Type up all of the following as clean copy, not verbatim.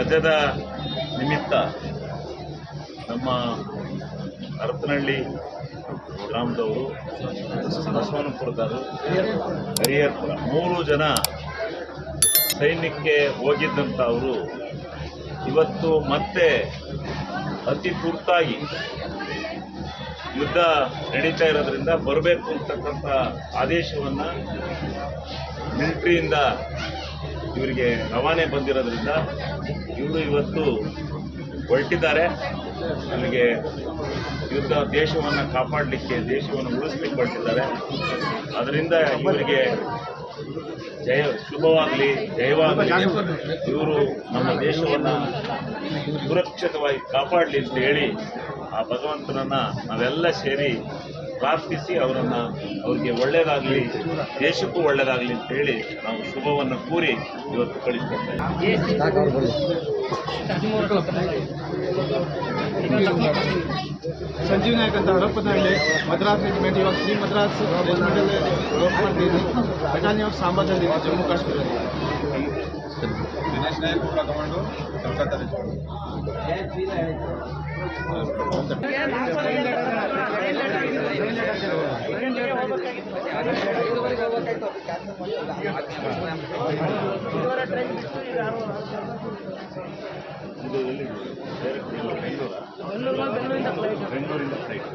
ರಜದ ನಿಮಿತ್ತ ನಮ್ಮ ಹರಪನಹಳ್ಳಿ ಗ್ರಾಮದವರು, ಬಸವನಪುರದವರು, ಹರಿಹರಪುರ 3 ಜನ ಸೈನ್ಯಕ್ಕೆ ಹೋಗಿದ್ದಂಥವರು ಇವತ್ತು ಮತ್ತೆ ಅತಿ ತುರ್ತಾಗಿ ಯುದ್ಧ ನಡೀತಾ ಇರೋದ್ರಿಂದ ಬರಬೇಕು ಅಂತಕ್ಕಂಥ ಆದೇಶವನ್ನು ಮಿಲಿಟರಿಯಿಂದ ಇವರಿಗೆ ರವಾನೆ ಬಂದಿರೋದ್ರಿಂದ ಇವರು ಇವತ್ತು ಹೊರಟಿದ್ದಾರೆ. ಅಲ್ಲಿಗೆ ಯುದ್ಧ ದೇಶವನ್ನು ಕಾಪಾಡಲಿಕ್ಕೆ, ದೇಶವನ್ನು ಉಳಿಸ್ಲಿಕ್ಕೆ ಹೊರಟಿದ್ದಾರೆ. ಅದರಿಂದ ಇವರಿಗೆ ಶುಭವಾಗಲಿ, ಜಯವಾಗಲಿ. ಇವರು ನಮ್ಮ ದೇಶವನ್ನು ಸುರಕ್ಷಿತವಾಗಿ ಕಾಪಾಡಲಿ ಅಂತ ಹೇಳಿ ಆ ಭಗವಂತನನ್ನು ನಾವೆಲ್ಲ ಸೇರಿ ಪ್ರಾರ್ಥಿಸಿ ಅವ್ರಿಗೆ ಒಳ್ಳೆಯದಾಗಲಿ, ದೇಶಕ್ಕೂ ಒಳ್ಳೆಯದಾಗಲಿ ಅಂತ ಹೇಳಿ ನಾವು ಶುಭವನ್ನು ಕೂರಿ ಇವತ್ತು ಕಳಿಸ್ಕೊಡ್ತಾ ಇದ್ದೀವಿ. ಸಂಜೀವ್ ನಾಯಕ್ ಅಂತ ಹರಪನಹಳ್ಳಿ ಮದ್ರಾಸ್ ರೆಜಿಮೆಂಟ್, ಇವಾಗ ಶ್ರೀ ಮದ್ರಾಸ್ ರೆಜಿಮೆಂಟಲ್ಲಿ ವರ್ಕ್ ಮಾಡ್ತಿದ್ದೀನಿ. ಘಟನೆ ಇವಾಗ ಸಾಂಬಾದಲ್ಲಿ ಜಮ್ಮು ಕಾಶ್ಮೀರಲ್ಲಿ. ದಿನೇಶ್ ನಾಯಕ್ ಕೂಡ ತಗೊಂಡು ಕಲ್ಕತ್ತಾ ಬೆಂಗಳೂರಿಂದ ಫ್ಲೈಟ್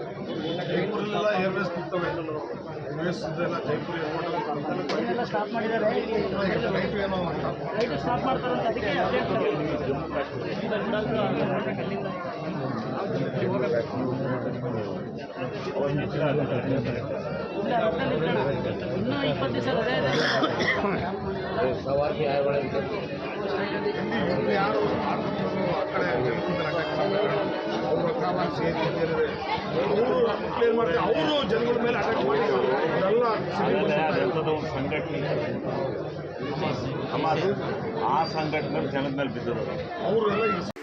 ಜೈಪುರಲ್ಲೆಲ್ಲ ಏರ್ವೇಸ್ ಬಿಡ್ತವೆ. US ಇದೆಲ್ಲ ಜೈಪುರ ಏರ್ಪೋರ್ಟಲ್ಲಿ ಸ್ಟಾಪ್ ಮಾಡಿದ್ದಾರೆ. ಫ್ಲೈಟ್ ಏನೋ ಸ್ಟಾಪ್ ಮಾಡ್ತಾರಂತ ಅದಕ್ಕೆ ಇನ್ನೂ 20 ದಿವಸ ಯಾರು ಆ ಕಡೆ ಅಟ್ಯಾಕ್ ಮಾಡ್ತಾರೆ, ಅವರು ಕಾಮಾಕ್ಷಿ ಅವರು ಕ್ಲಿಯರ್ ಮಾಡ್ತಾರೆ. ಅವರು ಜನಗಳ ಮೇಲೆ ಅಟ್ಯಾಕ್ ಮಾಡಿ ಒಂದು ಸಂಘಟನೆ ಹಮಾಸ್, ಆ ಸಂಘಟನೆ ಜನದ ಮೇಲೆ ಬಿದ್ದರು. ಅವರು ಎಲ್ಲ